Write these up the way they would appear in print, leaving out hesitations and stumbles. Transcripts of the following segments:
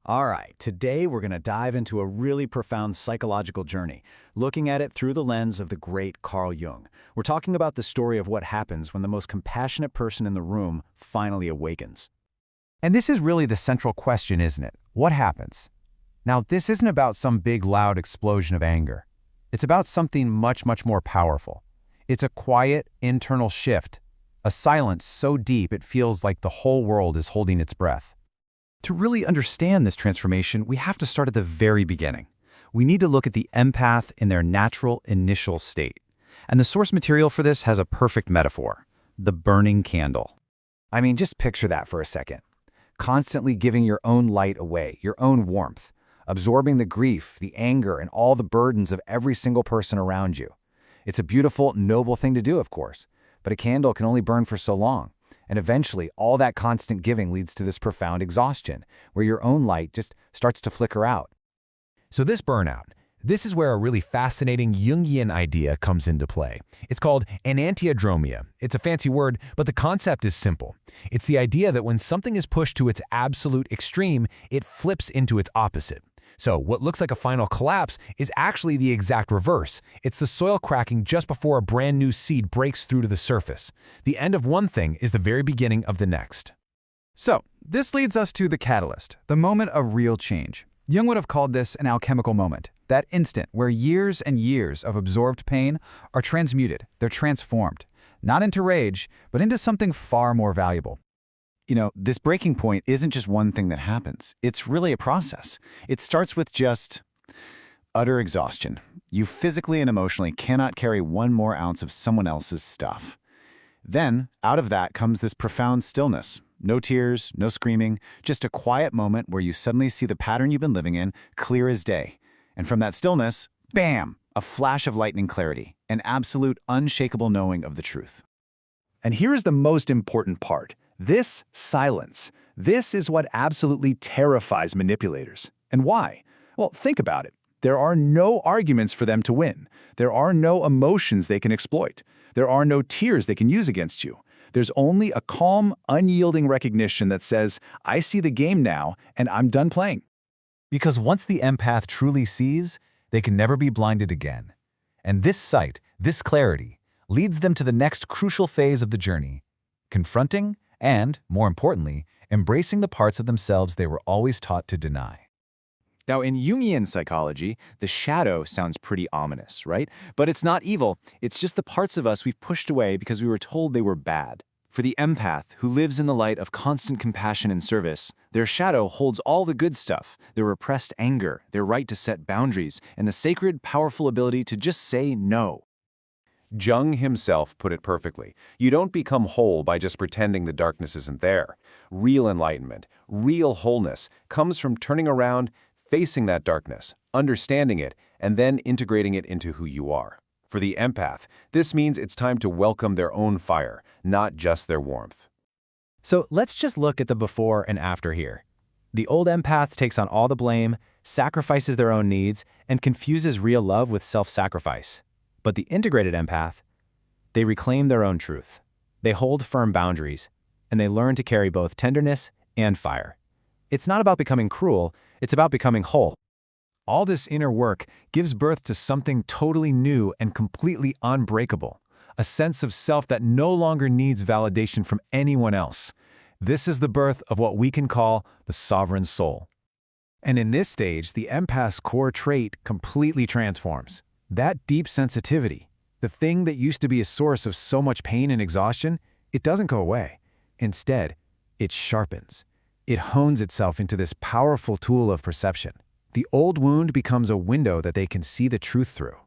All right, today we're going to dive into a really profound psychological journey, looking at it through the lens of the great Carl Jung. We're talking about the story of what happens when the most compassionate person in the room finally awakens. And this is really the central question, isn't it? What happens? Now, this isn't about some big, loud explosion of anger. It's about something much, much more powerful. It's a quiet, internal shift, a silence so deep it feels like the whole world is holding its breath. To really understand this transformation, we have to start at the very beginning. We need to look at the empath in their natural initial state. And the source material for this has a perfect metaphor: the burning candle. I mean, just picture that for a second. Constantly giving your own light away, your own warmth, absorbing the grief, the anger, and all the burdens of every single person around you. It's a beautiful, noble thing to do, of course, but a candle can only burn for so long. And eventually, all that constant giving leads to this profound exhaustion, where your own light just starts to flicker out. So this burnout, this is where a really fascinating Jungian idea comes into play. It's called enantiodromia. It's a fancy word, but the concept is simple. It's the idea that when something is pushed to its absolute extreme, it flips into its opposite. So what looks like a final collapse is actually the exact reverse. It's the soil cracking just before a brand new seed breaks through to the surface. The end of one thing is the very beginning of the next. So, this leads us to the catalyst, the moment of real change. Jung would have called this an alchemical moment, that instant where years and years of absorbed pain are transmuted, they're transformed, not into rage, but into something far more valuable. You know, this breaking point isn't just one thing that happens. It's really a process. It starts with just utter exhaustion. You physically and emotionally cannot carry one more ounce of someone else's stuff. Then, out of that comes this profound stillness. No tears, no screaming, just a quiet moment where you suddenly see the pattern you've been living in clear as day. And from that stillness, bam, a flash of lightning clarity, an absolute unshakable knowing of the truth. And here is the most important part. This silence. This is what absolutely terrifies manipulators. And why? Well, think about it. There are no arguments for them to win. There are no emotions they can exploit. There are no tears they can use against you. There's only a calm, unyielding recognition that says, I see the game now, and I'm done playing. Because once the empath truly sees, they can never be blinded again. And this sight, this clarity, leads them to the next crucial phase of the journey: confronting and, more importantly, embracing the parts of themselves they were always taught to deny. Now, in Jungian psychology, the shadow sounds pretty ominous, right? But it's not evil. It's just the parts of us we've pushed away because we were told they were bad. For the empath, who lives in the light of constant compassion and service, their shadow holds all the good stuff: their repressed anger, their right to set boundaries, and the sacred, powerful ability to just say no. Jung himself put it perfectly. You don't become whole by just pretending the darkness isn't there. Real enlightenment, real wholeness, comes from turning around, facing that darkness, understanding it, and then integrating it into who you are. For the empath, this means it's time to welcome their own fire, not just their warmth. So let's just look at the before and after here. The old empath takes on all the blame, sacrifices their own needs, and confuses real love with self-sacrifice. But the integrated empath, they reclaim their own truth. They hold firm boundaries, and they learn to carry both tenderness and fire. It's not about becoming cruel, it's about becoming whole. All this inner work gives birth to something totally new and completely unbreakable, a sense of self that no longer needs validation from anyone else. This is the birth of what we can call the sovereign soul. And in this stage, the empath's core trait completely transforms. That deep sensitivity, the thing that used to be a source of so much pain and exhaustion, it doesn't go away. Instead, it sharpens. It hones itself into this powerful tool of perception. The old wound becomes a window that they can see the truth through.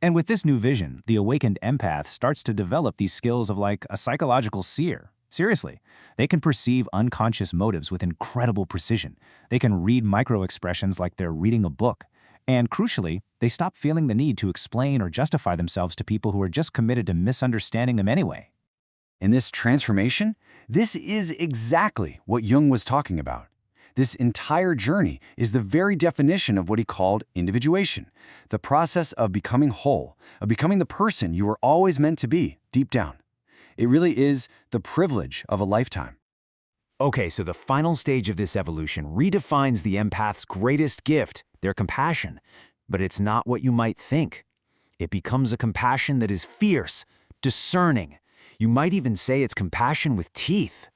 And with this new vision, the awakened empath starts to develop these skills of like a psychological seer. Seriously, they can perceive unconscious motives with incredible precision. They can read micro-expressions like they're reading a book. And crucially, they stop feeling the need to explain or justify themselves to people who are just committed to misunderstanding them anyway. In this transformation, this is exactly what Jung was talking about. This entire journey is the very definition of what he called individuation, the process of becoming whole, of becoming the person you were always meant to be deep down. It really is the privilege of a lifetime. Okay, so the final stage of this evolution redefines the empath's greatest gift, their compassion. But it's not what you might think. It becomes a compassion that is fierce, discerning. You might even say it's compassion with teeth.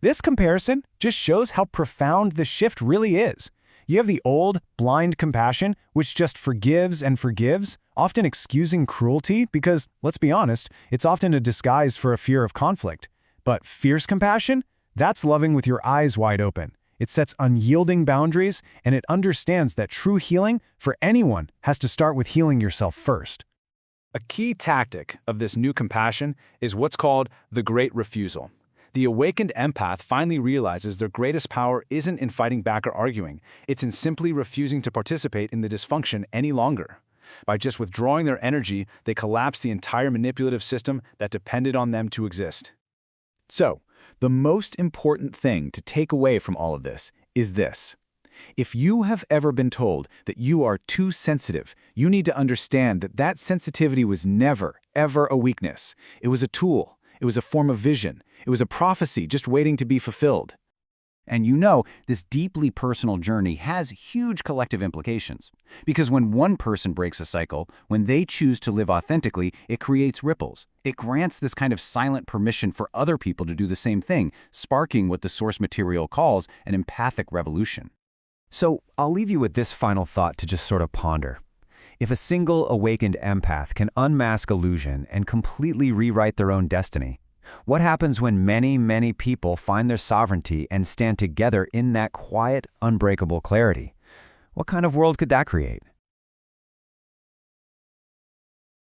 This comparison just shows how profound the shift really is. You have the old, blind compassion, which just forgives and forgives, often excusing cruelty because, let's be honest, it's often a disguise for a fear of conflict. But fierce compassion? That's loving with your eyes wide open. It sets unyielding boundaries, and it understands that true healing for anyone has to start with healing yourself first. A key tactic of this new compassion is what's called the great refusal. The awakened empath finally realizes their greatest power isn't in fighting back or arguing. It's in simply refusing to participate in the dysfunction any longer. By just withdrawing their energy, they collapse the entire manipulative system that depended on them to exist. So, the most important thing to take away from all of this is this. If you have ever been told that you are too sensitive, you need to understand that that sensitivity was never, ever a weakness. It was a tool. It was a form of vision. It was a prophecy just waiting to be fulfilled. And you know, this deeply personal journey has huge collective implications. Because when one person breaks a cycle, when they choose to live authentically, it creates ripples. It grants this kind of silent permission for other people to do the same thing, sparking what the source material calls an empathic revolution. So I'll leave you with this final thought to just sort of ponder. If a single awakened empath can unmask illusion and completely rewrite their own destiny, what happens when many, many people find their sovereignty and stand together in that quiet, unbreakable clarity? What kind of world could that create?